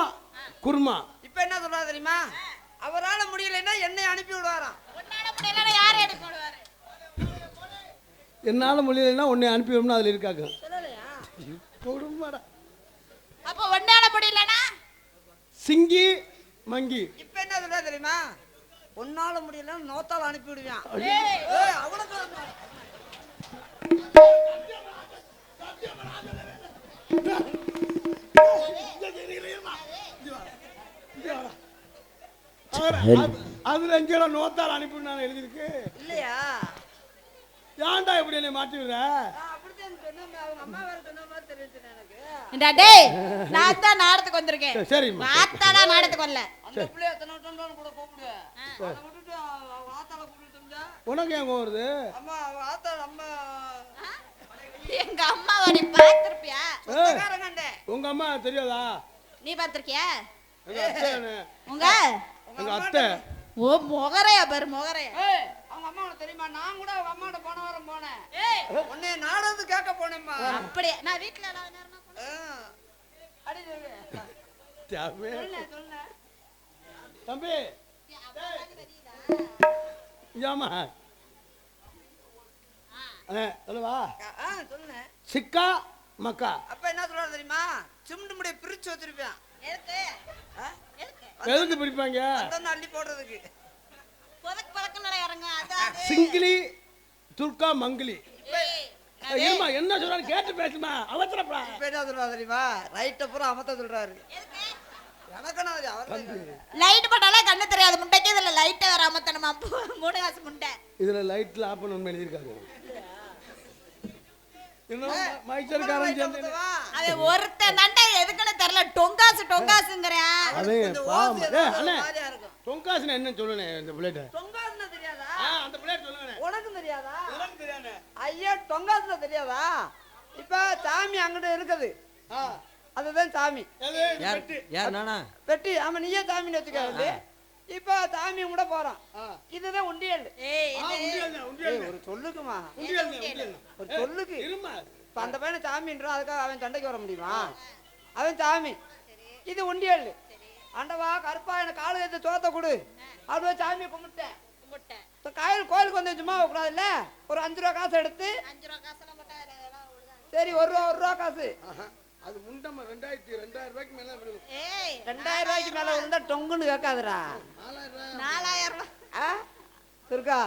குர்மா. இப்ப என்ன சொல்றாரு தெரியுமா? அவரால முடியலைன்னா என்னை அனுப்பி விடுவாராம். உன்னால முடியலன்னா யாரை எடுத்து போடுவாரு? என்னால் முடியலைன்னா உன்னை அனுப்பி விடணும் அதில் இருக்காங்க. சொல்லலையா? கொடுமாடா. அப்ப உன்னால முடியலன்னா சிங்கி மங்கி. இப்ப என்ன சொல்றாரு தெரியுமா? உன்னால முடியலன்னா நோத்தால அனுப்பி விடுவான். அவனுக்கு அதுல எங்கேயோ நோத்தால் அனுப்பி நான் எழுதிருக்கு இல்லையா? ஏன்டா இப்படி என்னை மாட்டி விடுற? அப்படித்தான் சொன்னேன். அவங்க அம்மா வேற சொன்ன மாதிரி தெரியுது எனக்கு. இந்த டேய் நான் தான் நாடத்துக்கு வந்திருக்கேன். சரிம்மா. ஆத்தாடா நாடத்துக்கு வரல. அந்த பிள்ளைய எத்தனை வட்டம்னு கூட கூப்பிடு. அதை விட்டுட்டு அவங்க ஆத்தால கூப்பிட்டு இருந்தா உனக்கு எங்க வருது? அம்மா அவங்க ஆத்தால அம்மா எங்க அம்மாவை நீ பார்த்திருப்பியா? சொந்தக்காரங்கண்டே. உங்க அம்மா தெரியாதா? நீ பார்த்திருக்கியா? எங்க அத்தை என்ன? உங்க எங்க அத்தை. ஓ மொகரையா பாரு மொகரையா. ஏய் அவங்க அம்மா உனக்கு தெரியுமா? நான் கூட அவங்க அம்மாட்ட போன வாரம் போனேன். உன்னை நாடகத்து கேட்க போனேம்மா. அப்படியே நான் வீட்ல எல்லாம் நேரமா அடி சொல்லு. சொல்லு. தம்பி ஏமா சொல்லவா? சொல்லுங்க. சிக்கா மக்கா. அப்ப என்ன சொல்றாரு தெரியுமா? சிமெண்ட் முடிய பிரிச்சு வச்சிருப்பேன். எதுக்கு? ஆ? எதுக்கு பிடிப்பாங்க? அதான் அள்ளி போடுறதுக்கு. புதக்கு பழக்கம் இறங்க அதான். சிங்கிலி துர்கா மங்கிலி. ஏய், இருமா என்ன சொல்றாரு கேட்டு பேசுமா, அவசரப்படா. இப்ப என்ன சொல்றாரு தெரியுமா? ரைட்ட பூரா அமத்த சொல்றாரு. எனக்கு என்ன தெரியும்? அவர் லைட் போட்டாலே கண்ணு தெரியாது. முட்டைக்கு இதுல லைட் வேற அமத்தணுமா? 3 காசு முண்டை. இதுல லைட்ல ஆஃப் பண்ண எழுதியிருக்காங்க. இன்னும் மைச்சர்காரன் சேர்ந்து அவன் ஒருத்தன் தாண்டா எதுக்குன்னு தெரியல. டொங்காசுங்கறா. அதே பாவம். அண்ணே மாதிரியா இருக்கும். டொங்காசுனா என்ன சொல்லுனே இந்த பிளேட்? டொங்காசுனா தெரியாதா? அந்த பிளேட் சொல்லுங்க. உனக்கும் தெரியாதா? எனக்கு தெரியாதே. ஐயா டொங்காசுனா தெரியாதா? இப்ப சாமி அங்கிட்ட இருக்குது. அதுதான் சாமி. யார் நானா? பெட்டி. ஆமா நீயே சாமின்னு வச்சுக்காது. இப்ப சாமி கூட போறான். இதுதான் உண்டியல். ஏய் ஒரு சொல்லுக்குமா? உண்டியல். ஒரு சொல்லுக்கு. இருமா. இப்ப அந்த பையனை சாமின்றான், அதுக்காக அவன் சண்டைக்கு வர முடியுமா? அவன் சாமி. இது உண்டியல். ஆண்டவா கருப்பா எனக்கு காலு எடுத்து சோத்த கொடு அப்படியே சாமியை கும்பிட்டேன். கோயிலுக்கு வந்து சும்மா கூடாதுல்ல. ஒரு 5 ரூபா காசு எடுத்து 5 ரூபாய் காசுலாம் போட்டா அதெல்லாம் உழுதாது. சரி 1 ரூபா காசு. அது முண்டமா 2000 ரூபாய்க்கு மேல விழும். ஏய் 2000 ரூபாய்க்கு மேல இருந்தா டொங்குன்னு கேட்காதுடா. 4000 ரூபாய். இருக்கா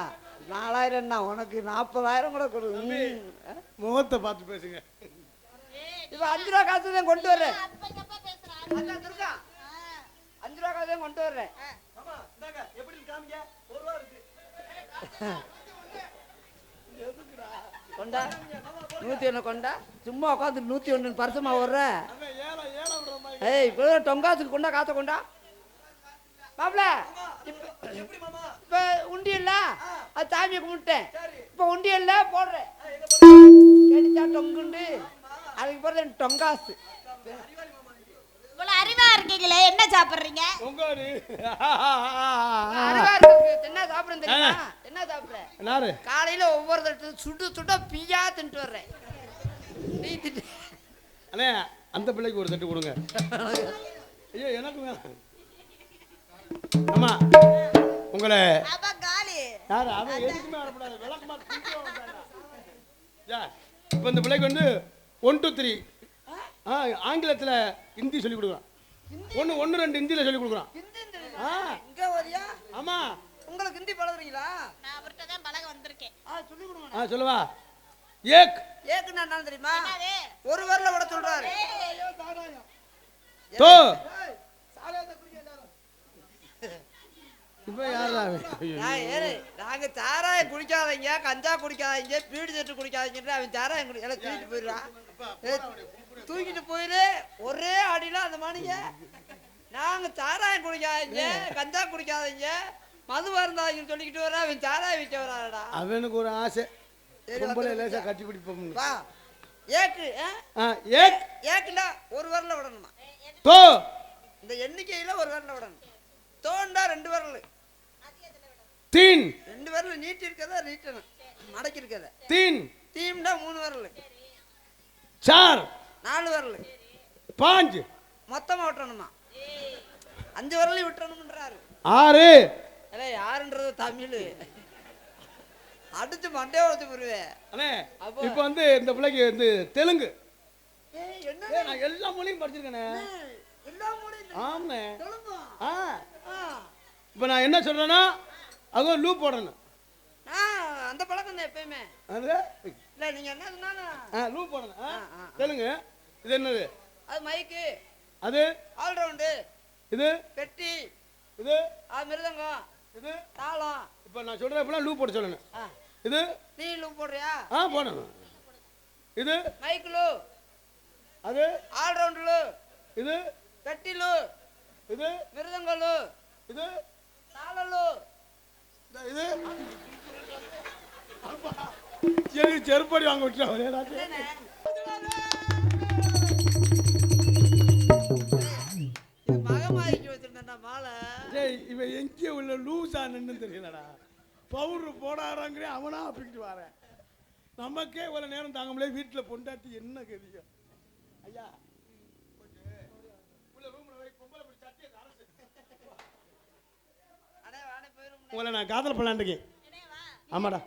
4000 என்ன உனக்கு 40,000 கூட கொடு. முகத்தை பார்த்து பேசுங்க. இப்ப 5 ரூபா காசு தான் கொண்டு வர்றேன். அப்பா பேசுறான். அதான் துர்கா 5 ரூபா காசு தான் கொண்டு வர்றேன். எப்படி காமிங்க? 1 ரூபா இருக்கு. கொண்டா 101 கொண்டா. சும்மா உட்காந்து 101 பரிசமா வர்ற. ஏய் இப்போ டொங்காசுக்கு கொண்டா காசை கொண்டா. மாப்பிள இப்ப உண்டியல்ல அது சாமியை கும்பிட்டேன். இப்ப உண்டியல்ல போடுறேன். கேட்டுச்சா டொங்குண்டு. அதுக்கு போறது டொங்காசு. இவ்வளவு அறிவா இருக்கீங்களே என்ன சாப்பிடுறீங்க? அறிவா இருக்கு. என்ன சாப்பிடுறேன் தெரியுமா? என்ன சாப்பிடுறேன்? காலையில ஒவ்வொரு சுட்டு சுட பியா தின்ட்டு வர்றேன். நீ திட்டு. அண்ணே அந்த பிள்ளைக்கு ஒரு தட்டு கொடுங்க. ஐயோ எனக்கு வேணாம். அம்மா உங்களை அப்பா காலி யார் அவன் எதுக்குமே வரக்கூடாது. விளக்கமா இப்போ இந்த பிள்ளைக்கு வந்து 1 2 3 ஆங்கிலத்தில் ஹிந்தி சொல்லி கொடுக்குறான். 1 1 2 ஹிந்தியில் சொல்லி கொடுக்குறான். இங்க வரியா? ஆமா உங்களுக்கு ஹிந்தி பழகுறீங்களா? நான் அவர்கிட்ட தான் பழக வந்திருக்கேன். சொல்லி கொடுங்க. சொல்லுவா. ஏக் ஏக்குன்னா என்ன தெரியுமா? ஒரு வரல விட சொல்றாரு. தோ இப்போ யாரா நாங்க சாராயம் குடிக்காதீங்க, கஞ்சா குடிக்காதீங்க, பீடி செட்டு குடிக்காதீங்க. அவன் சாராயம் எல்லாம் தூக்கிட்டு போயிடுறான். தூக்கிட்டு போயிரு ஒரே அடியில அந்த மணிங்க. நாங்க சாராயம் குடிக்காதீங்க, கஞ்சா குடிக்காதீங்க, மது வருந்தாதீங்கன்னு சொல்லிக்கிட்டு வர. அவன் சாராயம் விற்க வராடா. அவனுக்கு ஒரு ஆசை. லேசா கட்டி பிடிப்போம். ஏக்கு ஏக் ஏக்குல ஒரு வரல விடணுமா? தோ இந்த எண்ணிக்கையில ஒரு வரல விடணும். தோண்டா 2 வரல. தீன் 2 வரல நீட்டி இருக்கதா நீட்டணும். மடக்கி இருக்கதா தீன். தீம்டா 3 வரல. 4 4 வரல. 5 மொத்தமா விட்டணுமா? 5 வரல விட்டணும்ன்றாரு. 6 அலே யாருன்றது தமிழ். அடிச்சு மண்டையை உடைச்சு போடுவேன். அண்ணே இப்போ வந்து இந்த பிள்ளைக்கு வந்து தெலுங்கு. என்ன நான் எல்லா மொழியும் படிச்சிருக்கேனே. எல்லா மொழியும் ஆமாண்ணே. இப்போ நான் என்ன சொல்றேன்னா அங்க லூப் போடணும். அந்த பழக்கம் தான் எப்பயுமே. இல்லை நீங்க என்ன சொன்னாலும் லூப் போடணும். தெலுங்கு. இது என்னது? அது மைக்கு. அது ஆல்ரவுண்டு. இது பெட்டி. இது மிருதங்கம். இது தாளம். இப்போ நான் சொல்றேன் இப்பெல்லாம் லூப் போட சொல்லணும். இது நீ லூப் போடுறியா? போடணும். இது மைக் லூ. அது ஆல்ரவுண்ட் லூ. இது பெட்டி லூ. இது மிருதங்க லூ. இது தாள லூ. இது சரி செருப்படி வாங்க விட்டுறா. மகமாய்க்கு வச்சிருந்தா மாலை. இவன் எங்கே உள்ள லூஸா நின்னு தெரியலடா. பவுடர் போடாறாங்க அவனா அப்படிக்கிட்டு வரேன். நமக்கே இவ்வளவு நேரம் தாங்க முடியல. வீட்டில் பொண்டாட்டி என்ன கதியா ஐயா? உங்களை நான் காதல் பண்ணலான்ட்டு. ஆமாடா.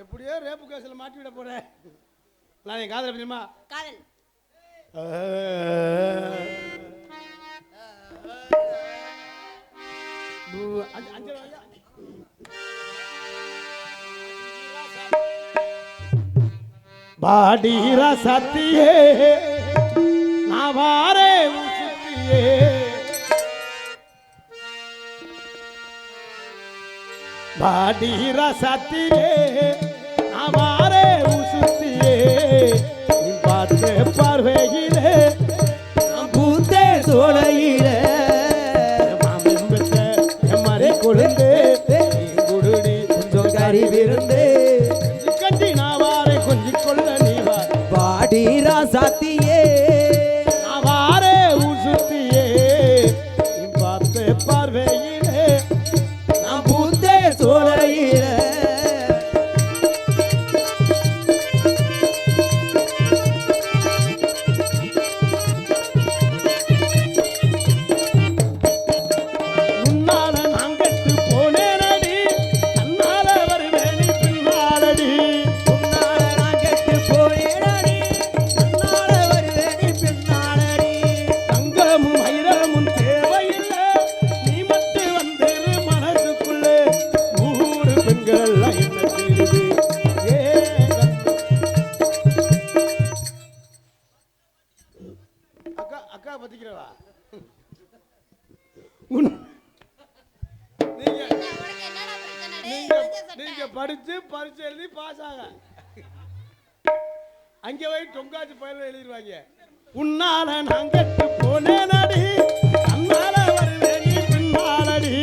எப்படியோ ரேப்பு கேஸில் மாட்டி விட போறேன். நான் என் காதல் பண்ணியுமா? காதல் பாடீரா சத்தியே நாவாரே உசுத்தியே பாடீரா சத்தியே நாவாரே உசுத்தியே நீ பார்த்து பார்வையிலே பூத்தே சோலையிலே மாமன் பெற்ற மறை கொழுந்து குடுடி கொஞ்சம் கறி விருந்து கட்டி நாவாரே கொஞ்சம் கொள்ள நீவா பாடீரா சாத்தியே நாவாரே உசுத்தியே நீ பார்த்து பார்வையிலே நான் பூத்தே சோலையிலே படிச்சு பரிசு எழுதி பாஸ் ஆக அங்கே போய் டொங்காச்சு பயில எழுதிடுவாங்க. உன்னால நான் கெட்டு போனேனடி தன்னால வருவேன் நீ பின்னாலடி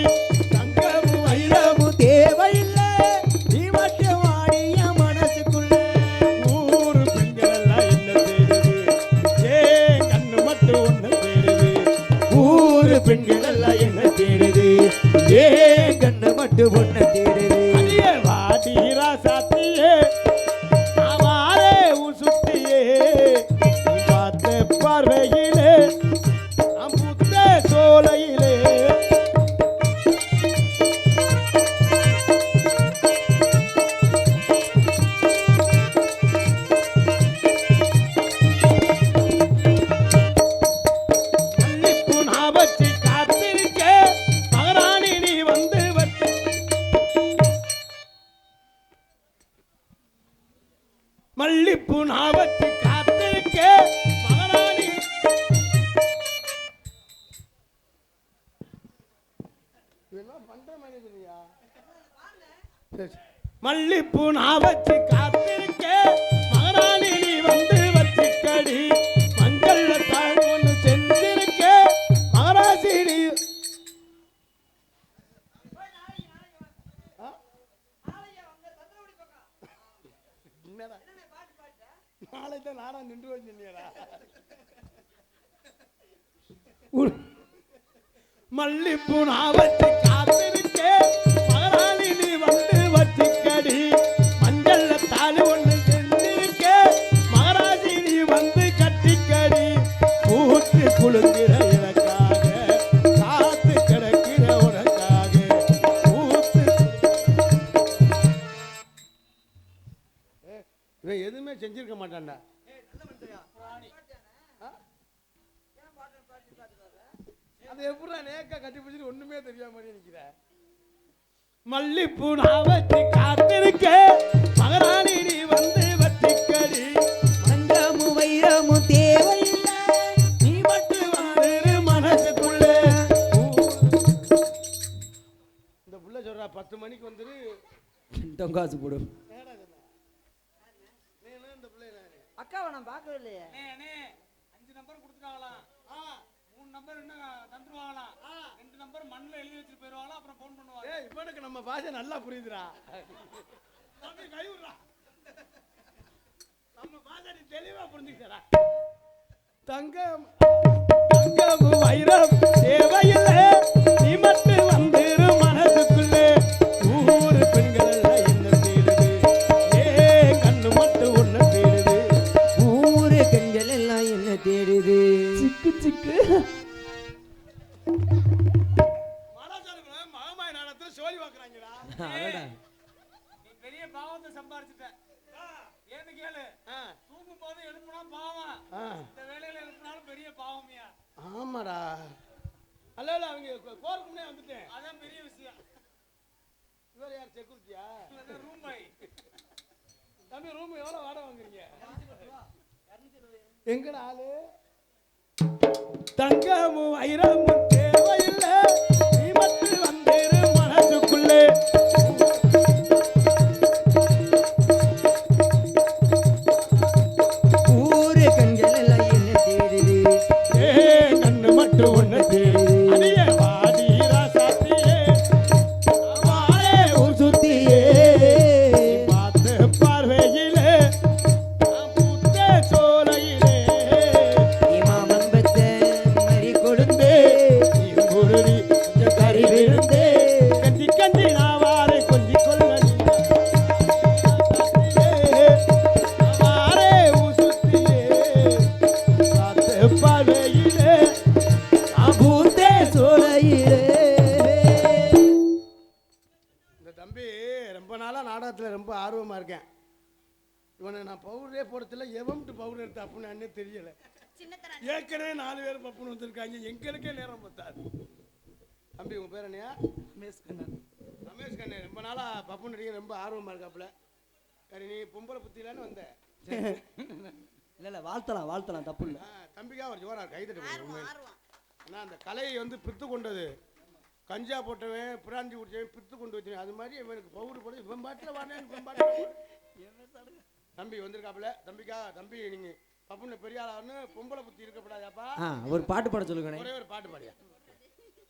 தங்கமும் வைரமும் தேவையில்லை நீ மட்டும் வாடிய மனசுக்குள்ள ஊரு பெண்கள் எல்லாம் என்ன தேடுது ஏன் கண்ணு மட்டும் ஒன்ன தேடுது ஊரு பெண்கள் எல்லாம் என்ன தேடுது ஏன் கண்ணு மட்டும் ஒன்ன தேடுது வாடீரா சாத்தியே நாவாரே உசுத்தியே மல்லிப்பூ நான் வச்சு காத்திருக்கேன் மகாராணி. மல்லிப்பூ நான் வச்சு காத்திருக்கேன் மகாராணி, நீ வந்து வச்சுக்கடி. மஞ்சள் தாழ் ஒன்று செஞ்சிருக்கேன் மகாராசி நீ. நாளை தான் நானா நின்று வச்சிருந்தீங்களா? மல்லிப்பூ நான் வச்சு காத்திருக்கேன் மகாராணி, நீ வந்து வச்சுக்கடி. மஞ்சள் தாலி ஒன்று செஞ்சிருக்கேன் மகாராஜி, நீ வந்து கட்டிக்கடி. ஊற்று குழுங்கிற எனக்காக காத்து கிடக்கிற உனக்காக ஊத்து. இவன் எதுவுமே செஞ்சிருக்க மாட்டான்டா. அது எப்படா நேக்கா கட்டி பிடிச்சிட்டு ஒண்ணுமே தெரியாம நிக்கிற. மல்லிப்பூ நான் வச்சு காத்திருக்க மகாராணி, நீ வந்து வச்சுக்கடி. தங்கமும் வைரமும் தேவையில்லை, நீ மட்டும் வந்துரு மனசுக்குள்ள. இந்த புள்ள சொல்றா 10 மணிக்கு வந்துரு. டொங்காசு போடும். அக்காவை நான் பார்க்கவே இல்லையே. அண்ணே 5 நம்பர் கொடுத்துட்டாங்களாம். 3 நம்பர் இன்னும் தந்துருவாங்களாம். 2 நம்பர் மண்ணில் எழுதி வச்சுட்டு போயிடுவாங்களாம். அப்புறம் ஃபோன் பண்ணுவாங்க. ஏய் இவனுக்கு நம்ம பாஷை நல்லா புரியுதுடா. தம்பி கை விடுறா. நம்ம பாஷை நீ தெளிவா புரிஞ்சுக்கடா. தங்கம் தங்கம் வைரம் தேவையில்லை, நீ மட்டும் வந்துரு மனசுக்குள்ளே. ஊரு பெண்கள் எல்லாம் என்ன தேடுது, ஏ கண்ணு மட்டும் ஒண்ணு தேடுது. ஊரு கண்கள் எல்லாம் என்ன தேடுது. சிக்கு சிக்கு. மகமாய நாடகத்துல சோழி வாக்குறாங்கடா. நீ பெரிய பாவத்தை சம்பாரிச்சுட்ட. ஏன்னு கேளு. தூங்கும் போது எழுப்புனா பாவம், இந்த வேலையில எழுப்பினாலும் பெரிய பாவமியா. ஆமாடா. அல்ல அவங்க கோருக்கு முன்னே வந்துட்டேன். அதான் பெரிய விஷயம். இவர் யார் செக்யூரிட்டியா? Room boy. தம்பி ரூம் எவ்வளவு வாடகை வாங்குறீங்க? எங்கடா ஆளு? தங்கமும் வைரமும் தேவையில்லை, நீ மட்டும் வந்துரு மனசுக்குள்ளே. ஊரு கண்கள் எல்லாம் என்ன தேடுது, ஏ கண்ணு மட்டும் ஒண்ணு தேடுது. அடியே வாடி ராசாத்தியே, வாரே ஊர் சுத்தியே. பார்த்து பார்வையிலே, பூத்த சோலையிலே, மாமன் பத்த மறி கொடுந்து நீ குருவி கொஞ்சம் கறி விழுந்து, கஞ்சி கஞ்சி நான் வாரே கொஞ்சி கொள்ள வாரே ஊர் சுத்தியே, பார்த்து பார்வையிலே. பூத்தே சோலையிலே. இந்த தம்பி ரொம்ப நாளா நாடகத்துல ரொம்ப ஆர்வமா இருக்கேன். இவனை நான் பவுடரே போடத்துல எவன்ட்டு பவுடர் எடுத்த அப்படின்னு அண்ணே தெரியல. ஏற்கனவே 4 பேர் பப்புன்னு வந்திருக்காங்க, எங்களுக்கே நேரம் பத்தாது. தம்பி உங்க பேர் என்னையா? ரமேஷ் கண்ணன். ரமேஷ் கண்ணே ரொம்ப நாளா பப்பு நடிக்க ரொம்ப ஆர்வமா இருக்காப்புல. சரி நீ பொம்பளை புத்தியிலான்னு வந்த. இல்ல வாழ்த்தலாம் தப்பு இல்ல. தம்பிக்கா ஒரு ஜோரா கைதட்டு ஆனா அந்த கலையை வந்து பித்து கொண்டது. கஞ்சா போட்டவன் பிராஞ்சி குடிச்சவன் பித்து கொண்டு வச்சவன் அது மாதிரி இவனுக்கு பவுடர் போட இவன் பாட்டில் வாடேன் இவன் பாட்டில். தம்பி வந்திருக்காப்புல. தம்பிக்கா தம்பி நீங்க பப்புன்னு பெரிய ஆளான்னு பொம்பளை புத்தி இருக்கப்படாதாப்பா. ஒரு பாட்டு பாட சொல்லுங்க. ஒரே ஒரு பாட்டு பாடியா?